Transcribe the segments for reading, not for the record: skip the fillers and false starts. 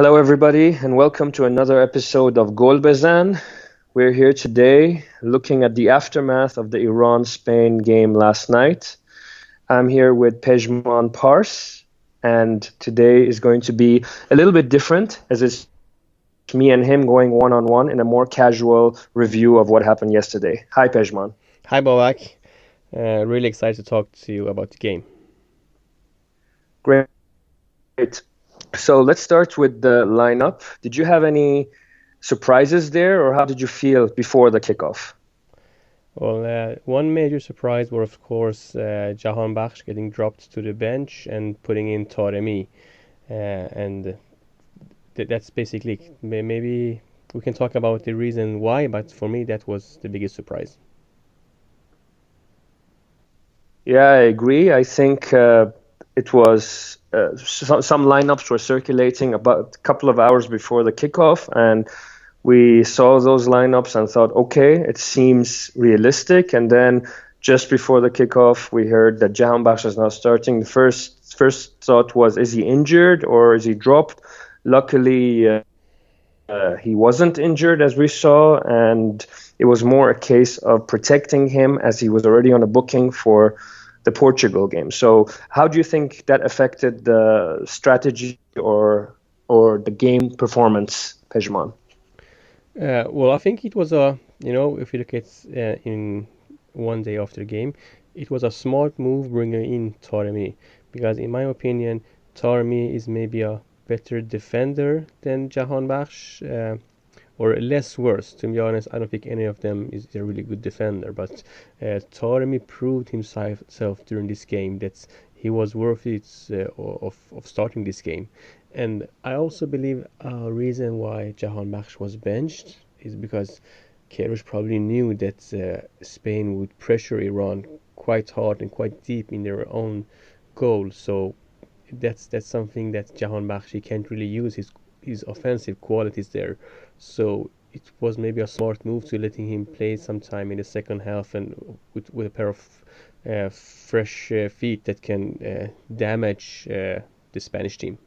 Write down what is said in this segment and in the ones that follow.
Hello, everybody, and welcome to another episode of Gol Bezan. We're here today looking at the aftermath of the Iran-Spain game last night. I'm here with Pejman Pars, and today is going to be a little bit different as it's me and him going one-on-one in a more casual review of what happened yesterday. Hi, Pejman. Hi, Bobak. Really excited to talk to you about the game. Great. So let's start with the lineup. Did you have any surprises there, or how did you feel before the kickoff? Well, one major surprise was, of course, Jahan Bakhsh getting dropped to the bench and putting in Taremi. And that's basically, maybe we can talk about the reason why, but for me, that was the biggest surprise. Yeah, I agree. I think it was some lineups were circulating about a couple of hours before the kickoff, and we saw those lineups and thought, okay, it seems realistic. And then just before the kickoff, we heard that Jahanbakhsh is now starting. The first thought was, is he injured or is he dropped? Luckily, he wasn't injured, as we saw, and it was more a case of protecting him as he was already on a booking for the Portugal game. So how do you think that affected the strategy or the game performance, Pejman? Well, I think it was if you look at in one day after the game, it was a smart move bringing in Taremi because, in my opinion, Taremi is maybe a better defender than Jahan Bakhsh, or less worse. To be honest, I don't think any of them is a really good defender, but Taremi proved himself during this game that he was worthy of starting this game. And I also believe a reason why Jahan Bakhsh was benched is because Queiroz probably knew that Spain would pressure Iran quite hard and quite deep in their own goal. So that's something that Jahan Bakhsh can't really use his offensive qualities there. So it was maybe a smart move to letting him play some time in the second half and with a pair of fresh feet that can damage the Spanish team.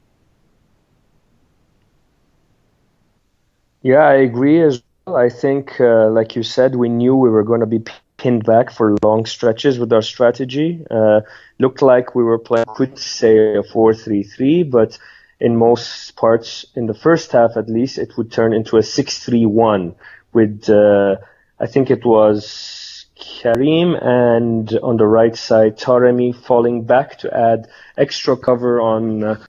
Yeah, I agree as well. I think, like you said, we knew we were going to be pinned back for long stretches with our strategy. Looked like we were playing, could say, a 4-3-3, but in most parts, in the first half at least, it would turn into a 6-3-1 with, I think it was Karim and on the right side, Taremi falling back to add extra cover on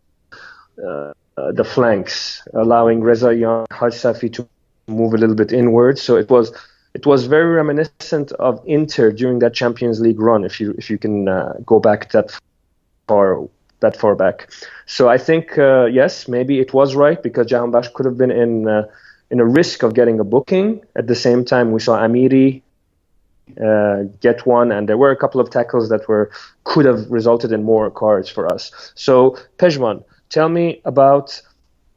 the flanks, allowing Reza Yan Haj Safi to move a little bit inward. So it was very reminiscent of Inter during that Champions League run, if you can go back that far back. So I think yes, maybe it was right because Jahanbakhsh could have been in a risk of getting a booking. At the same time, we saw Amiri get one, and there were a couple of tackles that could have resulted in more cards for us. So Pejman, tell me about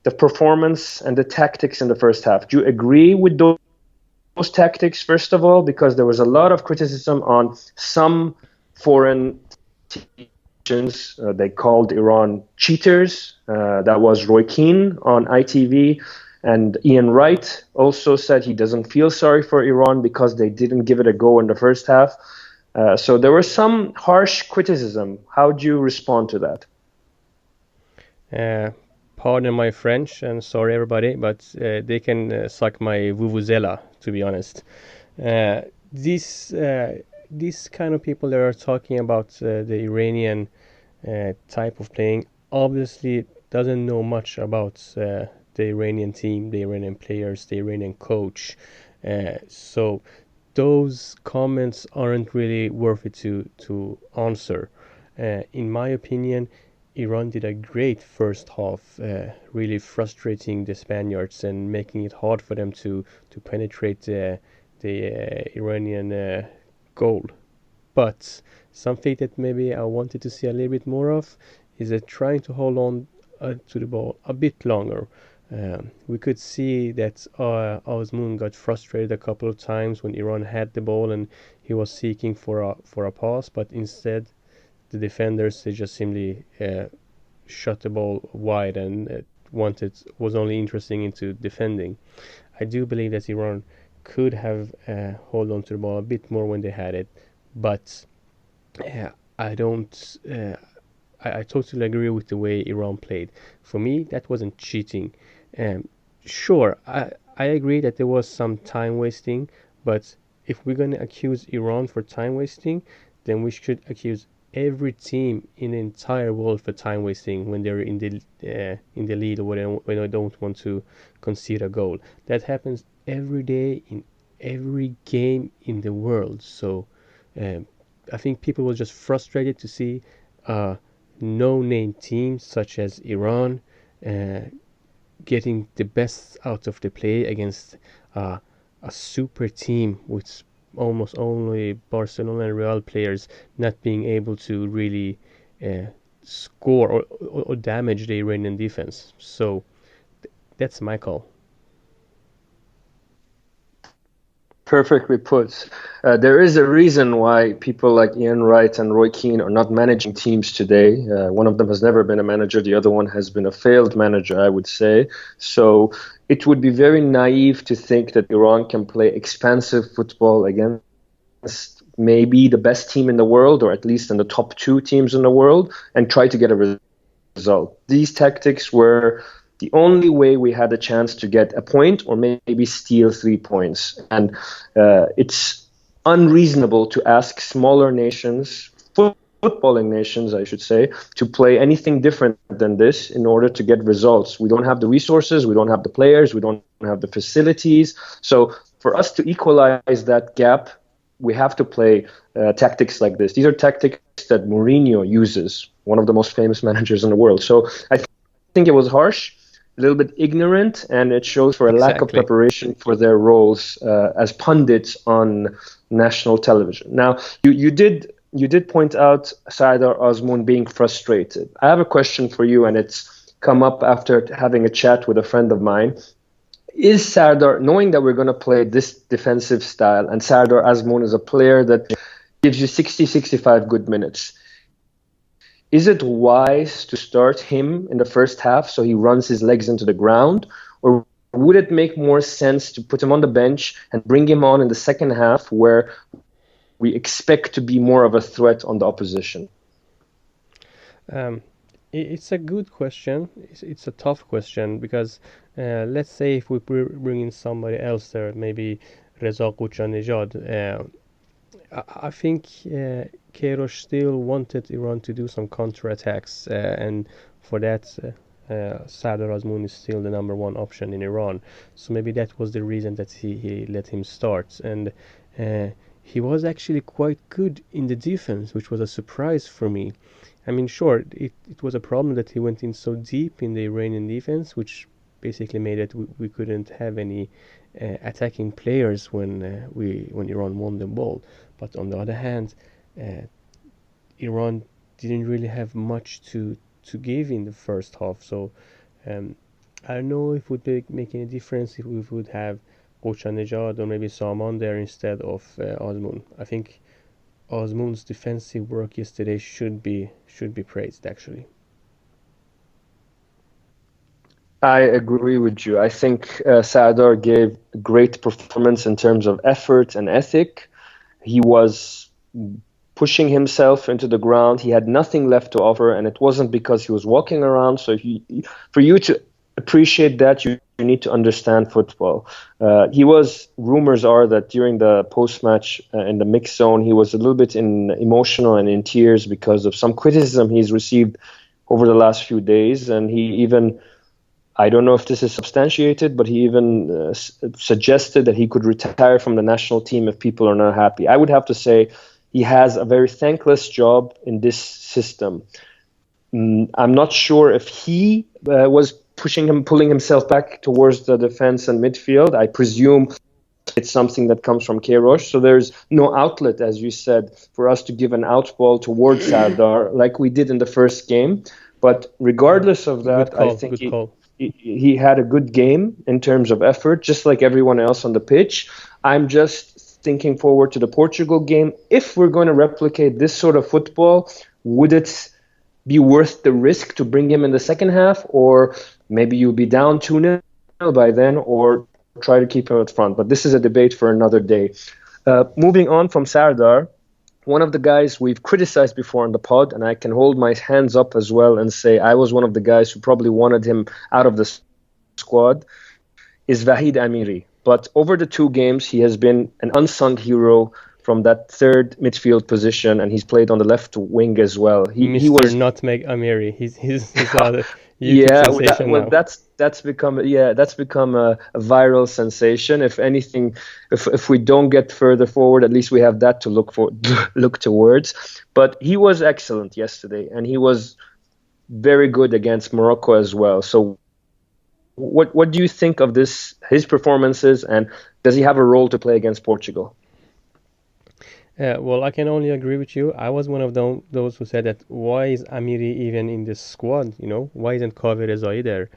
the performance and the tactics in the first half. Do you agree with those tactics, first of all? Because there was a lot of criticism on some foreign teams. They called Iran cheaters. That was Roy Keane on ITV. And Ian Wright also said he doesn't feel sorry for Iran because they didn't give it a go in the first half. So there was some harsh criticism. How do you respond to that? Uh, Pardon my French and sorry everybody, but they can suck my vuvuzela, to be honest. Uh, these kind of people that are talking about the Iranian type of playing obviously doesn't know much about the Iranian team, the Iranian players, the Iranian coach. So those comments aren't really worth it to answer. In my opinion, Iran did a great first half, really frustrating the Spaniards and making it hard for them to penetrate the Iranian goal. But something that maybe I wanted to see a little bit more of is trying to hold on to the ball a bit longer. We could see that Azmoun got frustrated a couple of times when Iran had the ball and he was seeking for a pass, but instead the defenders they just simply shot the ball wide, and was only interested into defending. I do believe that Iran could have hold on to the ball a bit more when they had it, but I don't. I totally agree with the way Iran played. For me, that wasn't cheating. Sure, I agree that there was some time wasting, but if we're going to accuse Iran for time wasting, then we should accuse every team in the entire world for time wasting when they're in the lead or when they don't want to concede a goal. That happens every day in every game in the world. So I think people were just frustrated to see no-name teams such as Iran uh, getting the best out of the play against a super team with almost only Barcelona and Real players not being able to really score or damage the Iranian defense. So that's my call. Perfectly put. There is a reason why people like Ian Wright and Roy Keane are not managing teams today. One of them has never been a manager. The other one has been a failed manager, I would say. So it would be very naive to think that Iran can play expansive football against maybe the best team in the world, or at least in the top two teams in the world, and try to get a result. These tactics were the only way we had a chance to get a point or maybe steal 3 points. And it's unreasonable to ask smaller nations, footballing nations, I should say, to play anything different than this in order to get results. We don't have the resources, we don't have the players, we don't have the facilities. So for us to equalize that gap, we have to play tactics like this. These are tactics that Mourinho uses, one of the most famous managers in the world. So I think it was harsh, a little bit ignorant, and it shows for a lack of preparation for their roles as pundits on national television. Now, you did point out Sardar Azmoun being frustrated. I have a question for you, and it's come up after having a chat with a friend of mine. Is Sardar, knowing that we're going to play this defensive style, and Sardar Azmoun is a player that gives you 60, 65 good minutes, is it wise to start him in the first half so he runs his legs into the ground? Or would it make more sense to put him on the bench and bring him on in the second half where we expect to be more of a threat on the opposition? It's a good question. It's a tough question because let's say if we bring in somebody else there, maybe Reza Ghoochannejhad, I think Queiroz still wanted Iran to do some counterattacks, and for that, Sardar Azmoun is still the number one option in Iran. So maybe that was the reason that he let him start. And he was actually quite good in the defense, which was a surprise for me. I mean, sure, it was a problem that he went in so deep in the Iranian defense, which basically made it we couldn't have any attacking players when Iran won the ball. But on the other hand, Iran didn't really have much to give in the first half. So I don't know if it would make any difference if we would have Ghoochannejhad or maybe Saman there instead of Azmoun. I think Azmoun's defensive work yesterday should be praised, actually. I agree with you. I think Sardar gave a great performance in terms of effort and ethic. He was pushing himself into the ground. He had nothing left to offer, and it wasn't because he was walking around. So for you to appreciate that, you need to understand football. Rumors are that during the post-match in the mixed zone, he was a little bit emotional and in tears because of some criticism he's received over the last few days. And he even, I don't know if this is substantiated, but he even suggested that he could retire from the national team if people are not happy. I would have to say he has a very thankless job in this system. I'm not sure if he was pulling himself back towards the defense and midfield. I presume it's something that comes from Queiroz. So there's no outlet, as you said, for us to give an out ball towards Sardar like we did in the first game. But regardless of that, I think he had a good game in terms of effort, just like everyone else on the pitch. I'm just thinking forward to the Portugal game. If we're going to replicate this sort of football, would it be worth the risk to bring him in the second half, or maybe you'll be down 2-0 by then, or try to keep him up front. But this is a debate for another day. Moving on from Sardar, one of the guys we've criticized before on the pod, and I can hold my hands up as well and say I was one of the guys who probably wanted him out of the squad, is Vahid Amiri. But over the 2 games, he has been an unsung hero from that third midfield position, and he's played on the left wing as well. He Mr. was Nutmeg Amiri. He's a YouTube yeah, sensation now. that's become a viral sensation. If anything, if we don't get further forward, at least we have that to look towards. But he was excellent yesterday, and he was very good against Morocco as well. So what do you think of his performances, and does he have a role to play against Portugal? Well, I can only agree with you. I was one of those who said that why is Amiri even in this squad? Why isn't Kavi Rezai there?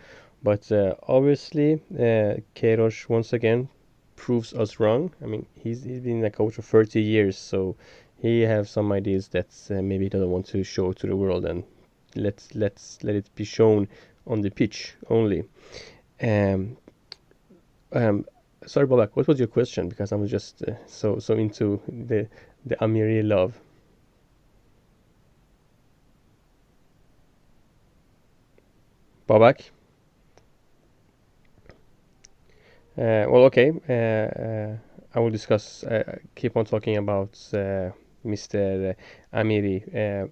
But obviously, Queiroz once again proves us wrong. I mean, he's been a coach for 30 years, so he has some ideas that maybe he doesn't want to show to the world, and let it be shown on the pitch only. Um, um, Sorry, Babak, what was your question? Because I was just so into the Amiri love. Babak? Well, okay. I will discuss, keep on talking about Mr. Amiri.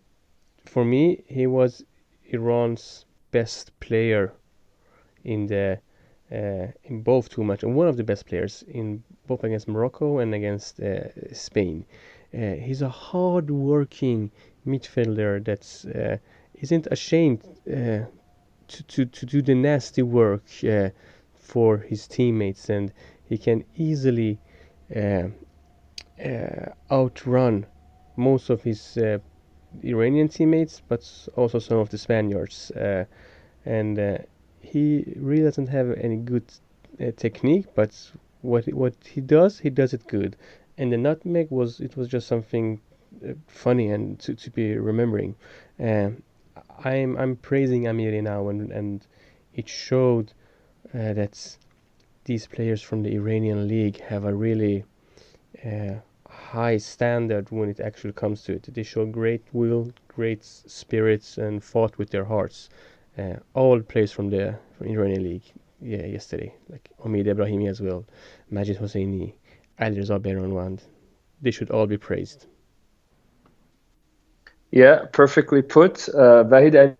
For me, he was Iran's best player in the in both 2 matches, and one of the best players in both against Morocco and against Spain. He's a hard-working midfielder that isn't ashamed to do the nasty work for his teammates, and he can easily uh, outrun most of his Iranian teammates, but also some of the Spaniards. And he really doesn't have any good technique, but what he does it good. And the nutmeg was just something funny and to be remembering. Um, I'm praising Amiri now, and it showed that these players from the Iranian league have a really high standard when it actually comes to it. They show great will, great spirits, and fought with their hearts. All players from the Iranian league, yeah, yesterday, like Omid Ebrahimi as well, Majid Hosseini, Alireza Behranwand, they should all be praised. Yeah, perfectly put. Vahid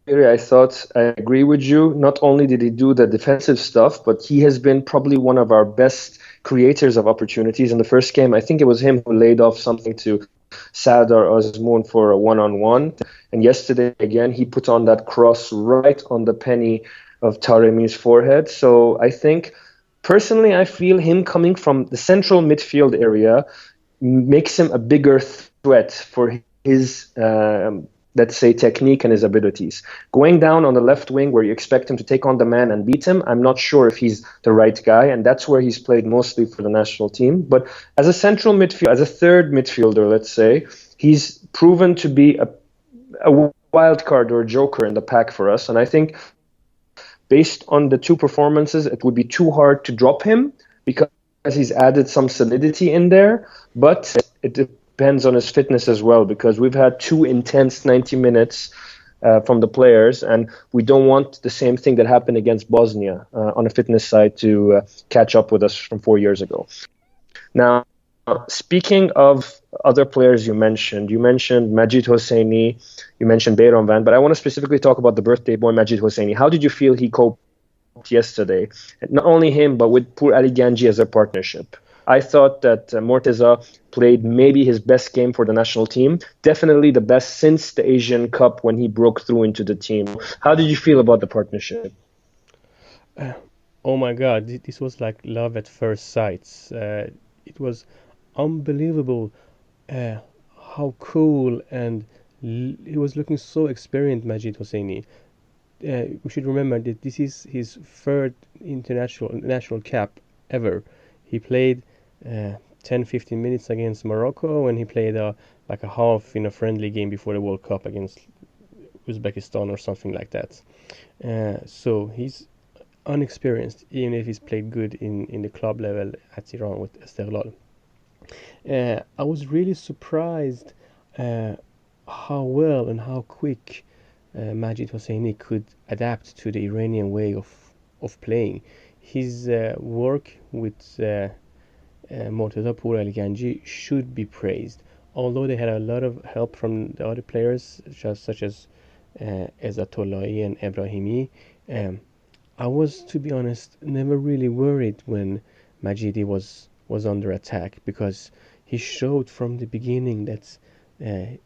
I thought I agree with you. Not only did he do the defensive stuff, but he has been probably one of our best creators of opportunities. In the first game, I think it was him who laid off something to Sardar Azmoun for a one-on-one. And yesterday, again, he put on that cross right on the penny of Taremi's forehead. So I think, personally, I feel him coming from the central midfield area makes him a bigger threat for his let's say, technique and his abilities. Going down on the left wing where you expect him to take on the man and beat him, I'm not sure if he's the right guy, and that's where he's played mostly for the national team. But as a central midfielder, as a third midfielder, let's say, he's proven to be a wild card or a joker in the pack for us. And I think based on the 2 performances, it would be too hard to drop him because he's added some solidity in there. But it depends on his fitness as well, because we've had 2 intense 90 minutes from the players, and we don't want the same thing that happened against Bosnia on a fitness side to catch up with us from 4 years ago. Now, speaking of other players you mentioned Majid Hosseini, you mentioned Behranwand, but I want to specifically talk about the birthday boy Majid Hosseini. How did you feel he coped yesterday? Not only him, but with poor Ali Ganji as a partnership. I thought that Morteza played maybe his best game for the national team. Definitely the best since the Asian Cup when he broke through into the team. How did you feel about the partnership? Oh my God, this was like love at first sight. It was unbelievable how cool, and he was looking so experienced, Majid Hosseini. We should remember that this is his third international national cap ever. He played 10-15 minutes against Morocco, and he played like a half in a friendly game before the World Cup against Uzbekistan or something like that. So he's unexperienced, even if he's played good in the club level at Iran with Esteghlal. I was really surprised uh, how well and how quick Majid Hosseini could adapt to the Iranian way of playing. His work with Mortaza Pour Al Ganji should be praised, although they had a lot of help from the other players, such as Ezatollahi and Ebrahimi. Um, I was, to be honest, never really worried when Majidi was under attack because he showed from the beginning that uh,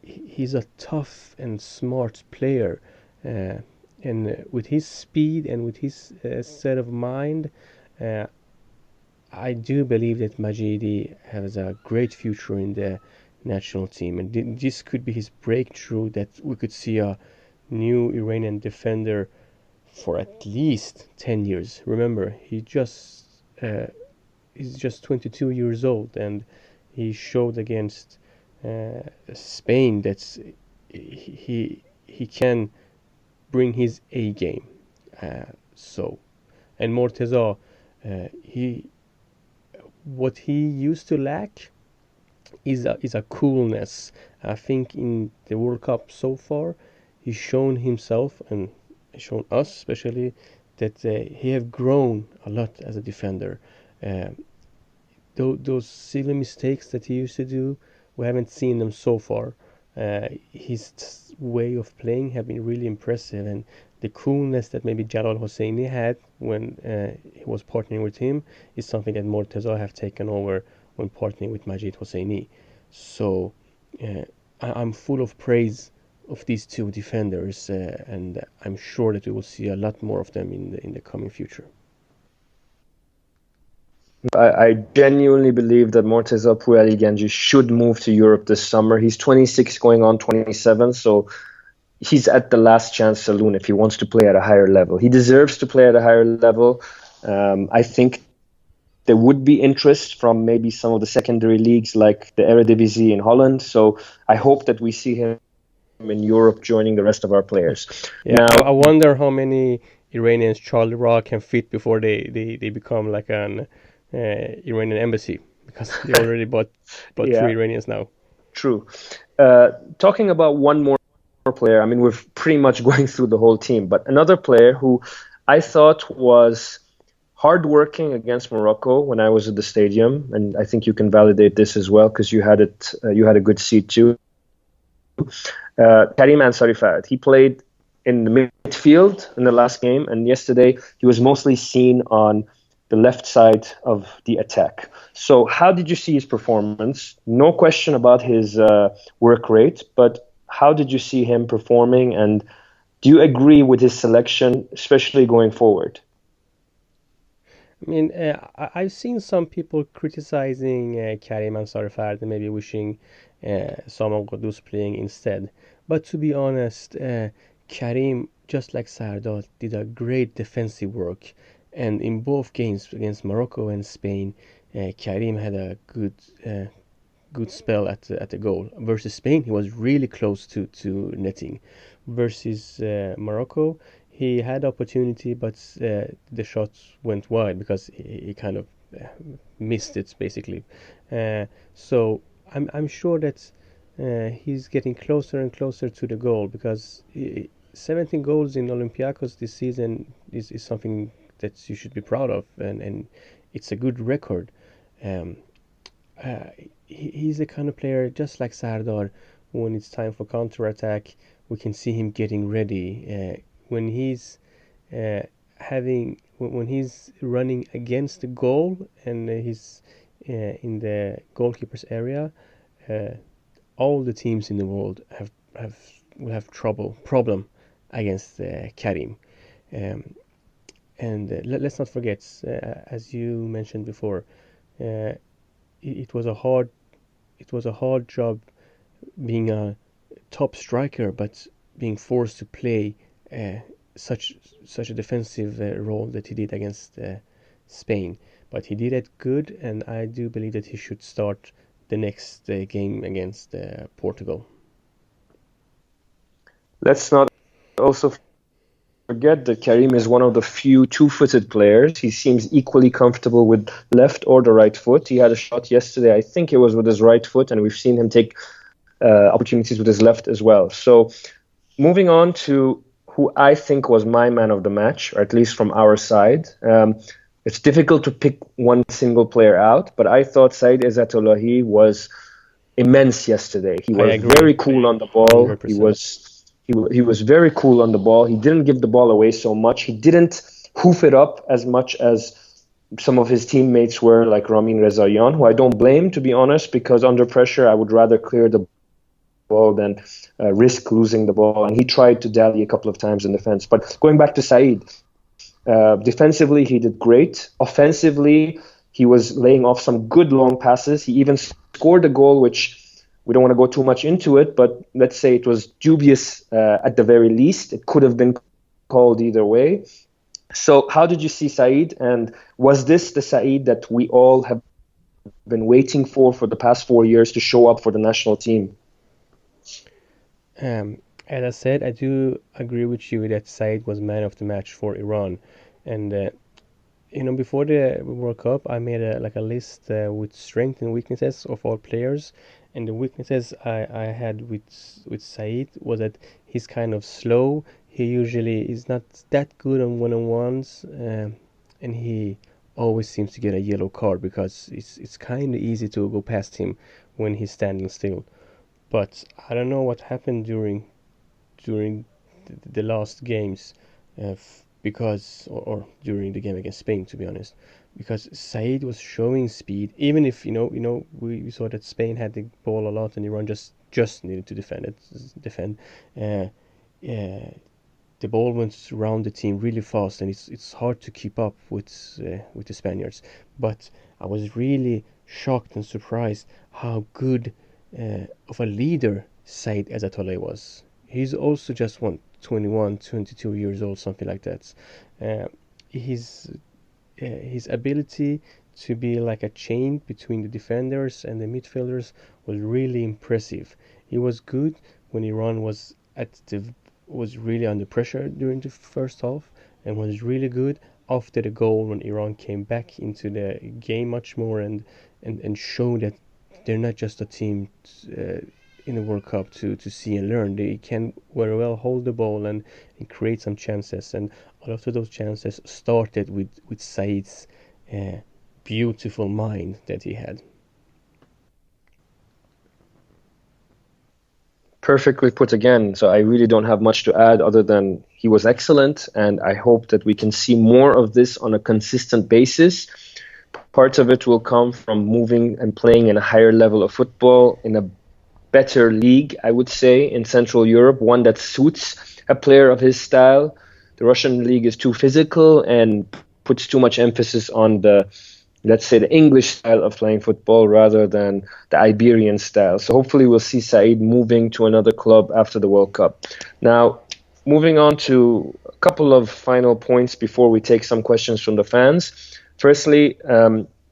he's a tough and smart player, uh, and with his speed and with his set of mind, uh, I do believe that Majidi has a great future in the national team, and this could be his breakthrough that we could see a new Iranian defender for at least 10 years. Remember, uh, he's just 22 years old, and he showed against Spain that he can bring his A game. So, and Morteza, he what he used to lack is a coolness. I think in the World Cup so far, he's shown himself and shown us especially that he have grown a lot as a defender. Uh, those silly mistakes that he used to do, we haven't seen them so far. His way of playing have been really impressive, and the coolness that maybe Jalal Hosseini had when he was partnering with him is something that Morteza have taken over when partnering with Majid Hosseini. So uh, I'm full of praise of these two defenders, and I'm sure that we will see a lot more of them in the coming future. I genuinely believe that Morteza Pouali Ganji should move to Europe this summer. He's 26 going on 27, so he's at the last chance saloon if he wants to play at a higher level. He deserves to play at a higher level. I think there would be interest from maybe some of the secondary leagues like the Eredivisie in Holland. So I hope that we see him in Europe joining the rest of our players. Yeah, Now, I wonder how many Iranians Charlie Rock can fit before they become like an Iranian embassy because they already bought three yeah, Iranians now. true. Talking about one more player, I mean, we're pretty much going through the whole team, but another player who I thought was hardworking against Morocco when I was at the stadium, and I think you can validate this as well because you had a good seat too. Karim Ansari Farad. He played in the midfield in the last game, and yesterday he was mostly seen on the left side of the attack. So, how did you see his performance? No question about his work rate, but how did you see him performing? And do you agree with his selection, especially going forward? I mean, I've seen some people criticizing Karim Ansarifard and maybe wishing Saman Qudus playing instead. But to be honest, Karim, just like Sardar, did a great defensive work. And in both games against Morocco and Spain, Karim had a uh, good spell at the goal. Versus Spain, he was really close to netting. Versus Morocco, he had opportunity, but the shot went wide because he kind of missed it basically. So I'm sure that he's getting closer and closer to the goal because 17 goals in Olympiacos this season is something that you should be proud of, and it's a good record. Um, uh, he's the kind of player just like Sardar. When it's time for counter attack, we can see him getting ready. When he's uh, when he's running against the goal and he's in the goalkeeper's area, uh, all the teams in the world have will have problem against Karim. Um, and let's not forget, as you mentioned before, uh, it was a hard job being a top striker, but being forced to play uh, such such a defensive role that he did against Spain. But he did it good, and I do believe that he should start the next game against Portugal. Let's not also forget that Karim is one of the few two-footed players. He seems equally comfortable with left or the right foot. He had a shot yesterday, I think it was with his right foot, and we've seen him take opportunities with his left as well. So moving on to who I think was my man of the match, or at least from our side. It's difficult to pick one single player out, but I thought Said Izzatullahi was immense yesterday. He I was agree, very cool on the ball. 100%. He was very cool on the ball. He didn't give the ball away so much. He didn't hoof it up as much as some of his teammates were, like Ramin Rezaian, who I don't blame, to be honest, because under pressure I would rather clear the ball than risk losing the ball. And he tried to dally a couple of times in defense. But going back to Saeed, defensively, he did great. Offensively, he was laying off some good long passes. He even scored a goal, which we don't want to go too much into it, but let's say it was dubious at the very least. It could have been called either way. So, how did you see Saeed? And was this the Saeed that we all have been waiting for the past 4 years to show up for the national team? As I said, I do agree with you that Said was man of the match for Iran, and before the World Cup, I made a list with strengths and weaknesses of all players, and the weaknesses I had with Said was that he's kind of slow. He usually is not that good on one-on-ones, and he always seems to get a yellow card because it's kind of easy to go past him when he's standing still. But I don't know what happened during the last games, because or during the game against Spain, to be honest, because Said was showing speed, even if we saw that Spain had the ball a lot and Iran just needed to defend. Uh, uh, the ball went around the team really fast, and it's hard to keep up with the Spaniards. But I was really shocked and surprised how good of a leader Said Azatollah was. He's also just 21, 22 years old, something like that. Uh, his his ability to be like a chain between the defenders and the midfielders was really impressive. He was good when Iran was really under pressure during the first half, and was really good after the goal when Iran came back into the game much more, and showed that they're not just a team in the World Cup to see and learn. They can very well hold the ball and create some chances. And a lot of those chances started with Said's uh, beautiful mind that he had. Perfectly put again. So I really don't have much to add other than he was excellent, and I hope that we can see more of this on a consistent basis. Part of it will come from moving and playing in a higher level of football in a better league, I would say, in Central Europe, one that suits a player of his style. The Russian league is too physical and puts too much emphasis on the, let's say, the English style of playing football rather than the Iberian style. So hopefully we'll see Saeed moving to another club after the World Cup. Now, moving on to a couple of final points before we take some questions from the fans. Firstly,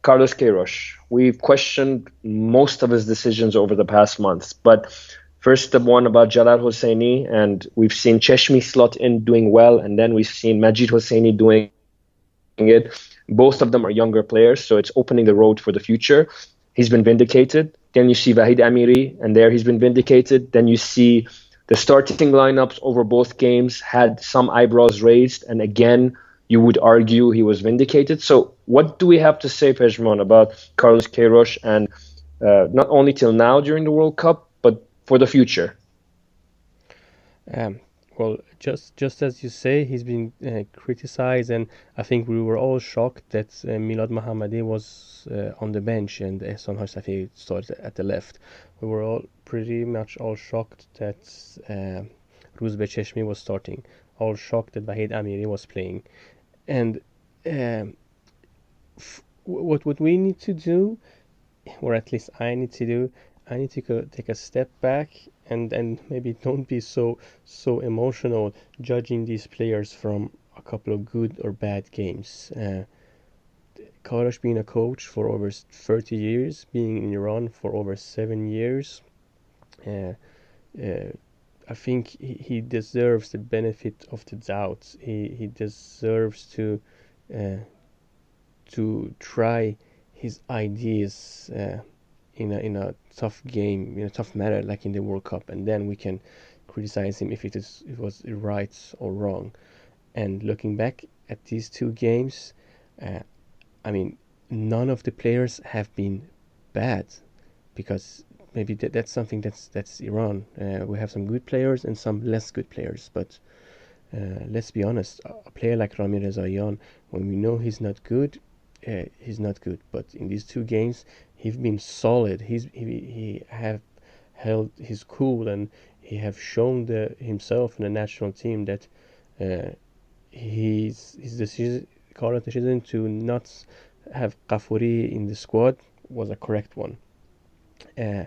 Carlos Queiroz. We've questioned most of his decisions over the past months, but first the one about Jalal Hosseini, and we've seen Cheshmi slot in doing well, and then we've seen Majid Hosseini doing it. Both of them are younger players, so it's opening the road for the future. He's been vindicated. Then you see Vahid Amiri, and there he's been vindicated. Then you see the starting lineups over both games had some eyebrows raised, and again, you would argue he was vindicated. So, what do we have to say, Pejman, about Carlos Queiroz and not only till now during the World Cup, but for the future? Um, well, just as you say, he's been criticized, and I think we were all shocked that Milad Mohammadi was on the bench and Ehsan Hashtafi started at the left. We were all pretty much all shocked that Ruzbe Cheshmi was starting, all shocked that Vahid Amiri was playing, and um, what we need to do, or at least I need to do, I need to take a step back and maybe don't be so emotional judging these players from a couple of good or bad games. Karash being a coach for over 30 years, being in Iran for over 7 years, uh, uh, I think he deserves the benefit of the doubt. He deserves uh, to try his ideas in a tough game, in a tough manner, like in the World Cup, and then we can criticize him if it was right or wrong. And looking back at these two games, uh, I mean, none of the players have been bad, because maybe that's something that's Iran. We have some good players and some less good players, but let's be honest, a player like Rami Rezaian, when we know he's not good. But in these two games, he's been solid. He have held his cool, and he have shown himself in the national team that uh, his decision, current decision to not have Kafuri in the squad was a correct one. Uh,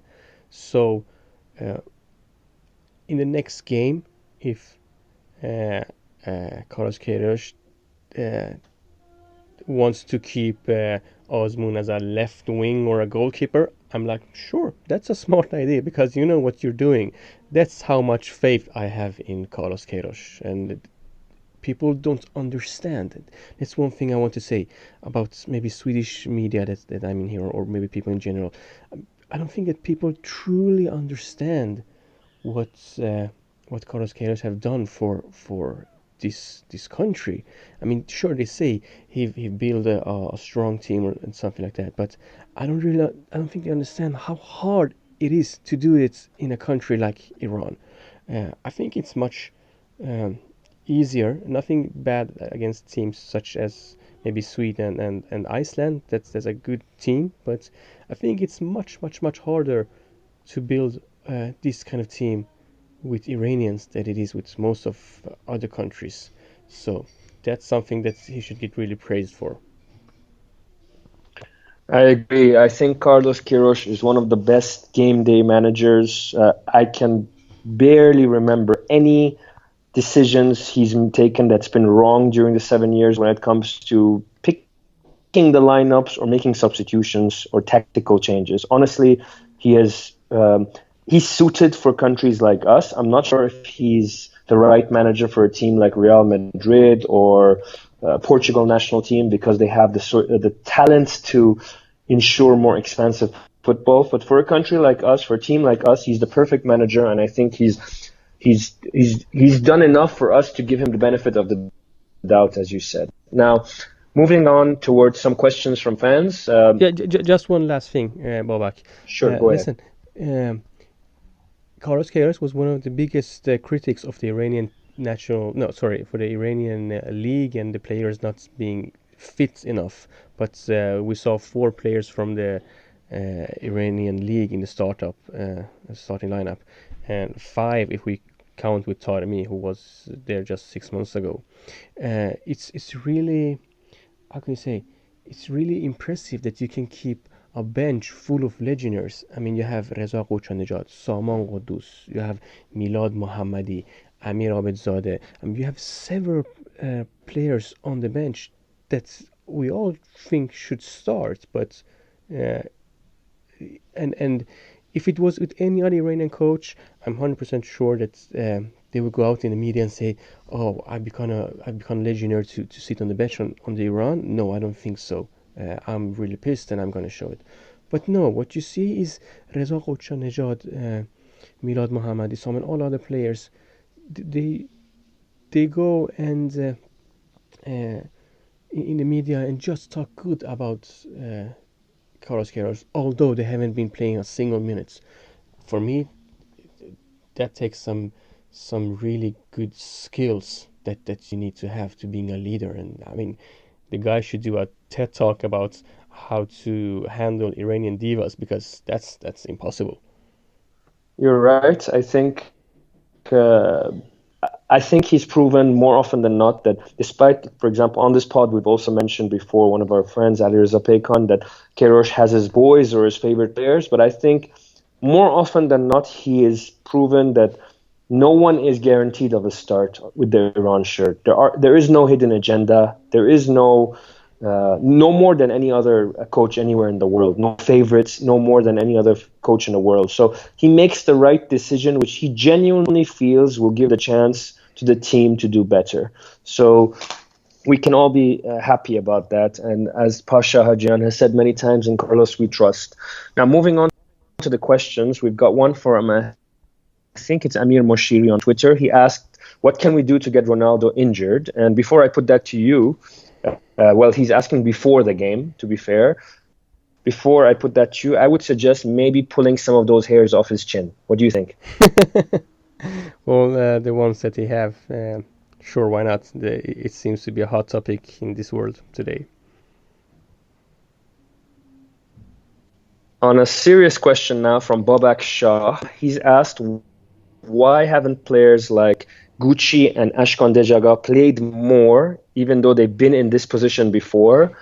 so uh, in the next game, if Carlos Queiroz uh, wants to keep Osmun as a left wing or a goalkeeper, I'm like, sure, that's a smart idea, because you know what you're doing. That's how much faith I have in Carlos Queiroz, and people don't understand it. That's one thing I want to say about maybe Swedish media that I'm in here, or maybe people in general. I don't think that people truly understand what what Carlos Queiroz have done for this country. I mean, sure, they say he built a strong team and something like that, but I don't think they understand how hard it is to do it in a country like Iran. I think it's much um, easier. Nothing bad against teams such as maybe Sweden and Iceland. That's a good team, but I think it's much harder to build this kind of team with Iranians than it is with most of other countries. So that's something that he should get really praised for. I agree. I think Carlos Queiroz is one of the best game day managers. I can barely remember any decisions he's taken that's been wrong during the 7 years when it comes to picking the lineups or making substitutions or tactical changes. Honestly, he has he's suited for countries like us. I'm not sure if he's the right manager for a team like Real Madrid or Portugal national team, because they have the talent to ensure more expansive football. But for a country like us, for a team like us, he's the perfect manager, and I think he's done enough for us to give him the benefit of the doubt, as you said. Now, moving on towards some questions from fans. Yeah, just one last thing, Babak. Sure, go ahead. Listen, um, Carlos Queiroz was one of the biggest critics of the Iranian national, no, sorry, for the Iranian league and the players not being fit enough. But we saw four players from the Iranian league in the starting lineup, and five if we count with Taremi, who was there just 6 months ago. It's really, how can you say, it's really impressive that you can keep a bench full of legionnaires. I mean, you have Reza Ghochanejad, Saman Qudus, you have Milad Mohammadi, Amir Abedzadeh. I mean, you have several players on the bench that we all think should start, but uh, and if it was with any other Iranian coach, I'm 100% sure that they would go out in the media and say, "Oh, I've become legionnaire to sit on the bench on the Iran." No, I don't think so. I'm really pissed and I'm going to show it. But no, what you see is Reza Ghochanejad, Milad Mohammadi, Saman, all other players. They they go and in the media and just talk good about Carlos Queiroz, although they haven't been playing a single minute. For me, that takes some really good skills that you need to have to being a leader. And I mean, the guy should do a TED talk about how to handle Iranian divas, because that's impossible. You're right. Uh, I think he's proven more often than not that, despite, for example, on this pod, we've also mentioned before, one of our friends, Ali Reza Pekhan, that Queiroz has his boys or his favorite players. But I think more often than not, he is proven that no one is guaranteed of a start with the Iran shirt. There is no hidden agenda. There is no no more than any other coach anywhere in the world. No favorites, no more than any other coach in the world. So he makes the right decision, which he genuinely feels will give the chance to the team to do better. So we can all be happy about that. And as Pasha Hajian has said many times, in Carlos we trust. Now, moving on to the questions, we've got one from, I think it's Amir Moshiri on Twitter. He asked, what can we do to get Ronaldo injured? And before I put that to you, well, he's asking before the game, to be fair. Before I put that to you, I would suggest maybe pulling some of those hairs off his chin. What do you think? Well, the ones that he have, sure, why not? It seems to be a hot topic in this world today. On a serious question now from Babak Shah, he's asked, why haven't players like Gucci and Ashkan Dejaga played more, even though they've been in this position before?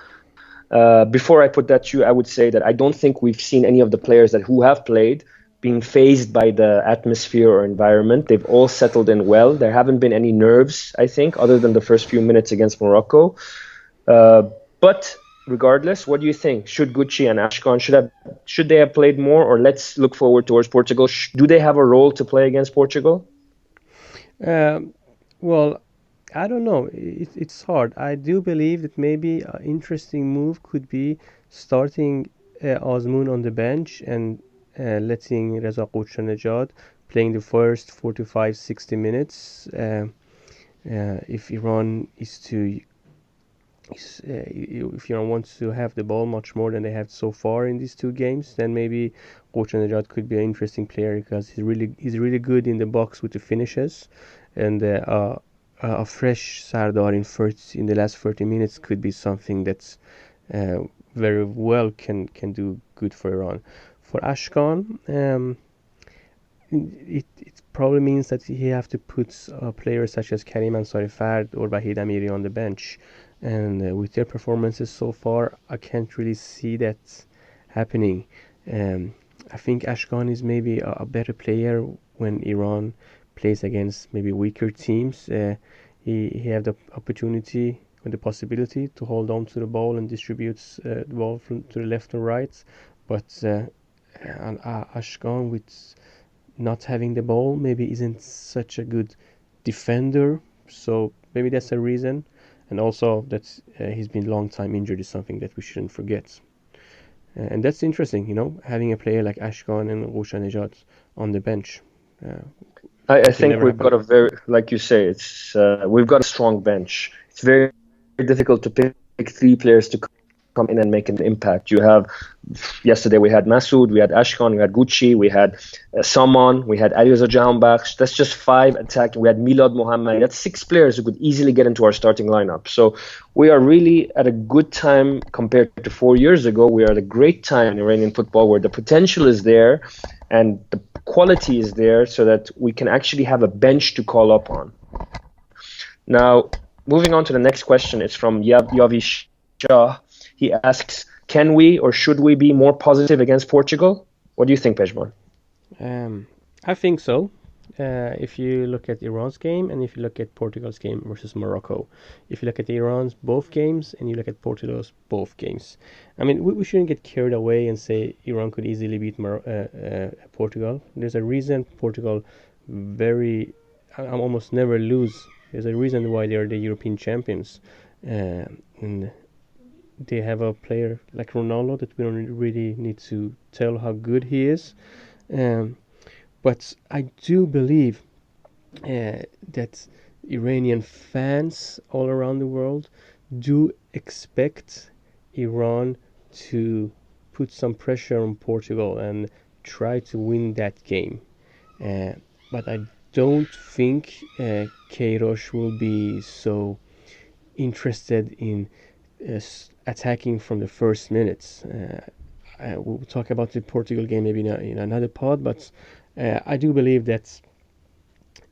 Before I put that to you, I would say that I don't think we've seen any of the players who have played being fazed by the atmosphere or environment. They've all settled in well. There haven't been any nerves, I think, other than the first few minutes against Morocco. But regardless, what do you think? Should Gucci and Ashkan should they have played more, or let's look forward towards Portugal? Do they have a role to play against Portugal? Well, I don't know. It's hard. I do believe that maybe an interesting move could be starting Azmoun on the bench and letting Reza Nejad playing the first 45, 60 minutes. If Iran if Iran wants to have the ball much more than they have so far in these two games, then maybe Nejad could be an interesting player because he's really good in the box with the finishes, and a fresh Sardar in the last 30 minutes could be something that's very well can do good for Iran. For Ashkan, it probably means that he have to put players such as Karim Ansari Fard or Wahid Amiri on the bench, and with their performances so far, I can't really see that happening. I think Ashkan is maybe a better player when Iran plays against maybe weaker teams. He have the opportunity and the possibility to hold on to the ball and distributes the ball to the left or right. But Ashkan, with not having the ball, maybe isn't such a good defender. So maybe that's a reason. And also that he's been long time injured is something that we shouldn't forget. And that's interesting, having a player like Ashkan and Nejad on the bench. I think we've got like you say, we've got a strong bench. It's very, very difficult to pick three players to come in and make an impact. Yesterday we had Masoud, we had Ashkan, we had Gucci, we had Saman, we had Alireza Jahanbakhsh. That's just 5 attacking. We had Milad Mohammed. That's 6 players who could easily get into our starting lineup. So we are really at a good time compared to 4 years ago. We are at a great time in Iranian football where the potential is there and the quality is there so that we can actually have a bench to call up on. Now, moving on to the next question, it's from Yavi Shah. He asks, can we or should we be more positive against Portugal? What do you think, Pejman? I think so. If you look at Iran's game and if you look at Portugal's game versus Morocco, if you look at Iran's both games and you look at Portugal's both games, I mean, we shouldn't get carried away and say Iran could easily beat Portugal. There's a reason Portugal almost never lose. There's a reason why they are the European champions. And they have a player like Ronaldo that we don't really need to tell how good he is. But I do believe that Iranian fans all around the world do expect Iran to put some pressure on Portugal and try to win that game. But I don't think Queiroz will be so interested in attacking from the first minutes. We'll talk about the Portugal game maybe in another pod, but I do believe that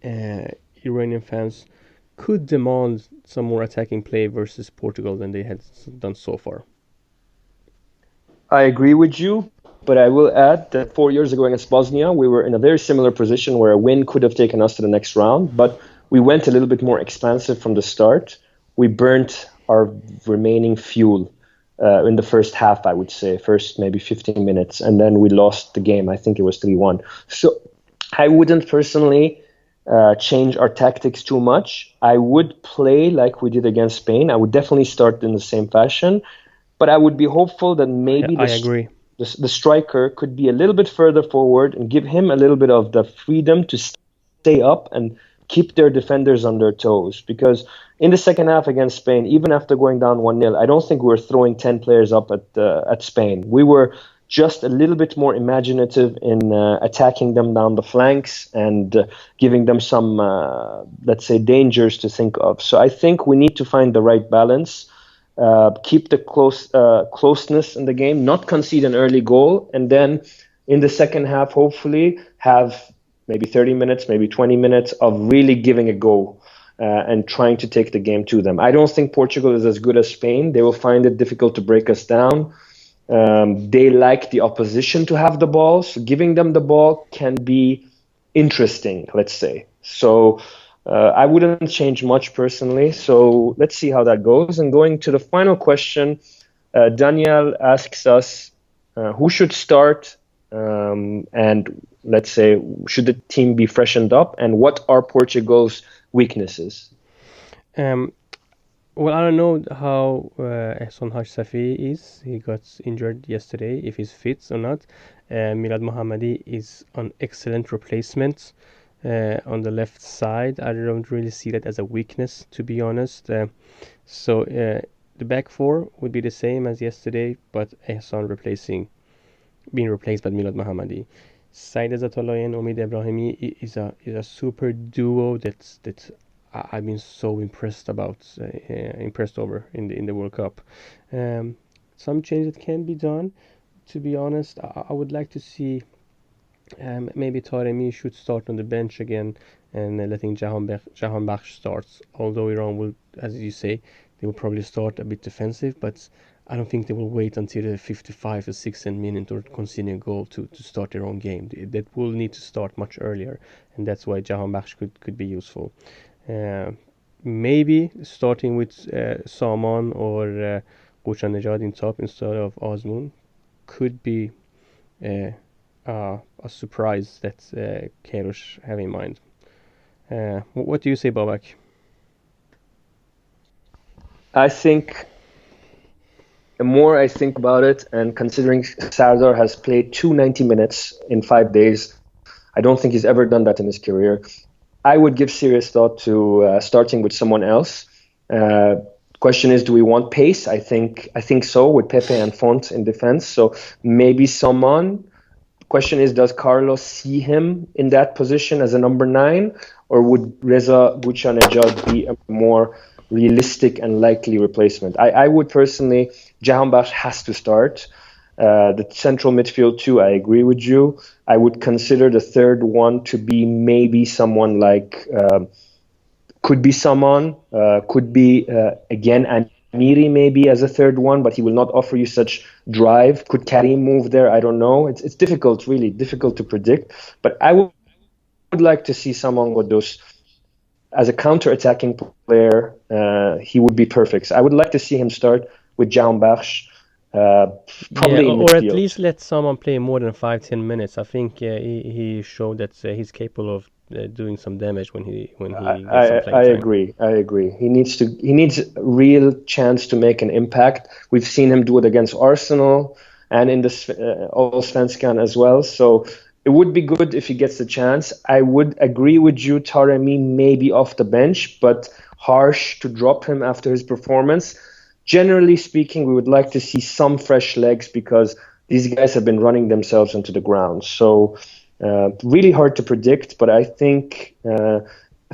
Iranian fans could demand some more attacking play versus Portugal than they had done so far. I agree with you, but I will add that 4 years ago against Bosnia, we were in a very similar position where a win could have taken us to the next round, but we went a little bit more expansive from the start. We burnt our remaining fuel in the first half, I would say, first maybe 15 minutes, and then we lost the game. I think it was 3-1. So I wouldn't personally change our tactics too much. I would play like we did against Spain. I would definitely start in the same fashion, but I would be hopeful that maybe I agree. the striker could be a little bit further forward and give him a little bit of the freedom to stay up and keep their defenders on their toes. Because in the second half against Spain, even after going down 1-0, I don't think we were throwing 10 players up at Spain. We were just a little bit more imaginative in attacking them down the flanks and giving them some, let's say, dangers to think of. So I think we need to find the right balance. Keep the closeness in the game, not concede an early goal, and then in the second half, hopefully, have maybe 30 minutes, maybe 20 minutes of really giving a go and trying to take the game to them. I don't think Portugal is as good as Spain. They will find it difficult to break us down. They like the opposition to have the ball, so giving them the ball can be interesting, let's say. So I wouldn't change much personally. So let's see how that goes. And going to the final question, Daniel asks us who should start and let's say, should the team be freshened up, and what are Portugal's weaknesses? Well, I don't know how Ehsan Hajsafi is. He got injured yesterday, if he's fit or not. Milad Mohammadi is an excellent replacement on the left side. I don't really see that as a weakness, to be honest. So the back four would be the same as yesterday, but Ehsan being replaced by Milad Mohammadi. Said Zatolay and Omid Ebrahimi is a super duo that I've been so impressed over in the World Cup. Some changes that can be done. To be honest, I would like to see maybe Taremi should start on the bench again and letting Jahan start. Although Iran will, as you say, they will probably start a bit defensive, but I don't think they will wait until the 55 or 60th minute or conceding a goal to start their own game. That will need to start much earlier, and that's why Jahan could be useful. Maybe starting with Saman or Gulshan Nejad in top instead of Azmoun could be a surprise that Queiroz have in mind. What do you say, Babak? I think the more I think about it, and considering Sardar has played 290 minutes in 5 days, I don't think he's ever done that in his career. I would give serious thought to starting with someone else. Question is, do we want pace? I think so, with Pepe and Font in defense. So maybe someone. Question is, does Carlos see him in that position as a number 9, or would Reza Gulshan be a more realistic and likely replacement? I would personally, Jahanbakhsh has to start. The central midfield too, I agree with you. I would consider the third one to be maybe someone like, could be Saman, could be again Amiri maybe as a third one, but he will not offer you such drive. Could Karim move there? I don't know. It's difficult, really difficult to predict. But I would like to see Saman Ghoddos as a counter-attacking player. He would be perfect. So I would like to see him start with Jahanbakhsh. Probably in or at midfield. least let someone play more than 5-10 minutes. I think he showed that he's capable of doing some damage when he gets some playing time. I agree. He needs real chance to make an impact. We've seen him do it against Arsenal and in the Allsvenskan as well. So it would be good if he gets the chance. I would agree with you, Taremi maybe off the bench, but harsh to drop him after his performance. Generally speaking, we would like to see some fresh legs because these guys have been running themselves into the ground. So really hard to predict, but I think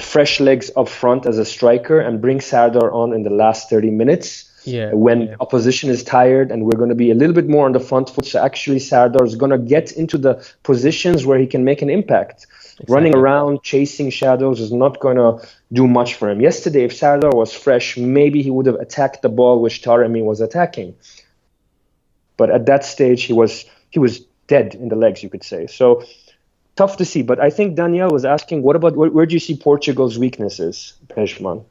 fresh legs up front as a striker and bring Sardar on in the last 30 minutes when opposition is tired and we're going to be a little bit more on the front foot. So actually Sardar is going to get into the positions where he can make an impact. Exactly. Running around, chasing shadows is not going to do much for him. Yesterday, if Sardar was fresh, maybe he would have attacked the ball which Taremi was attacking. But at that stage, he was dead in the legs, you could say. So tough to see. But I think Danielle was asking, what about where do you see Portugal's weaknesses, Pejman?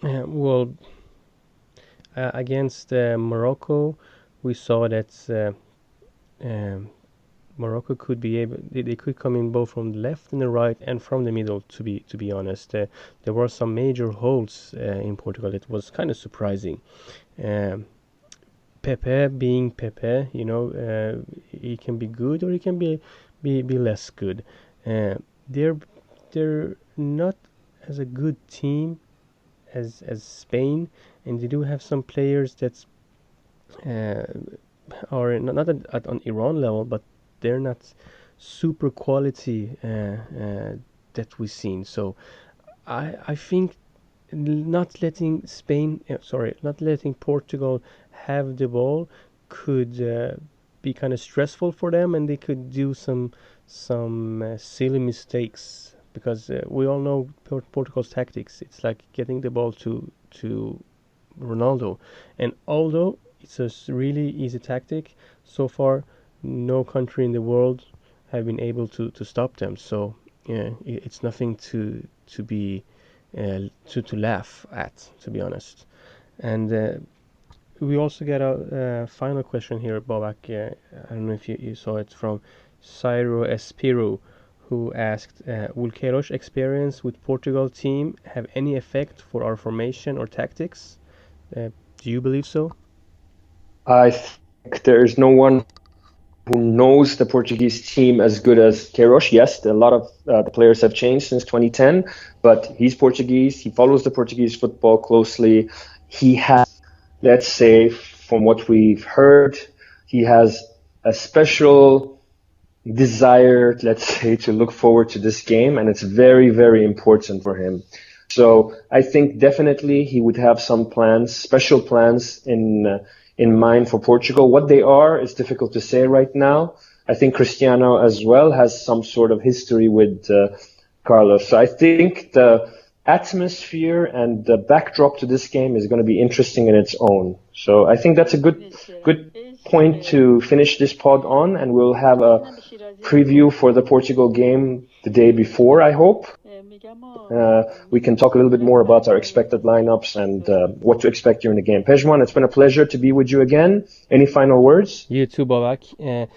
Well, against Morocco, we saw that um, Morocco could be able. They could come in both from the left and the right and from the middle. To be honest, there were some major holes in Portugal. It was kind of surprising. Um, Pepe being Pepe, he can be good or he can be less good. Uh, they're they're not as a good team as Spain, and they do have some players that uh, are not on Iran level, but they're not super quality that we've seen. So I think not letting Portugal have the ball could be kind of stressful for them, and they could do some silly mistakes because we all know Portugal's tactics. It's like getting the ball to Ronaldo, and although it's a really easy tactic, so far no country in the world have been able to stop them. So yeah, it's nothing to be to laugh at, to be honest. And we also get a final question here, Bobak. I don't know if you saw it from Cyro Espiro, who asked, will Queiroz experience with Portugal team have any effect for our formation or tactics? Do you believe so? I think there is no one who knows the Portuguese team as good as Queiroz. Yes, a lot of the players have changed since 2010, but he's Portuguese. He follows the Portuguese football closely. He has, let's say, from what we've heard, he has a special desire, let's say, to look forward to this game, and it's very, very important for him. So I think definitely he would have some plans, special plans in mind for Portugal. What they are is difficult to say right now. I think Cristiano as well has some sort of history with Carlos. So I think the atmosphere and the backdrop to this game is going to be interesting in its own. So I think that's a good point to finish this pod on, and we'll have a preview for the Portugal game the day before, I hope. We can talk a little bit more about our expected lineups and what to expect during the game. Pejman, it's been a pleasure to be with you again. Any final words? You too, Bobak.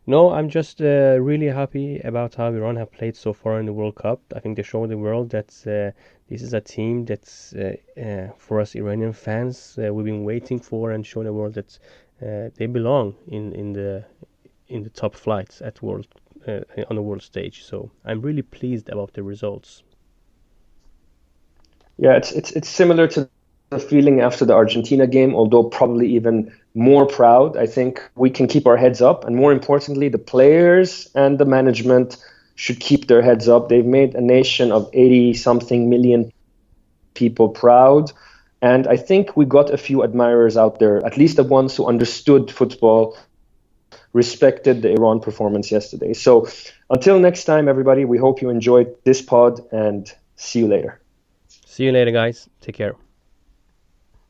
No, I'm just really happy about how Iran have played so far in the World Cup. I think they showed the world that this is a team that's for us Iranian fans we've been waiting for, and showing the world that they belong in the top flights at world on the world stage. So I'm really pleased about the results. Yeah, it's similar to the feeling after the Argentina game, although probably even more proud. I think we can keep our heads up, and more importantly, the players and the management should keep their heads up. They've made a nation of 80 something million people proud, and I think we got a few admirers out there, at least the ones who understood football, respected the Iran performance yesterday. So until next time, everybody, we hope you enjoyed this pod, and see you later. See you later, guys. Take care.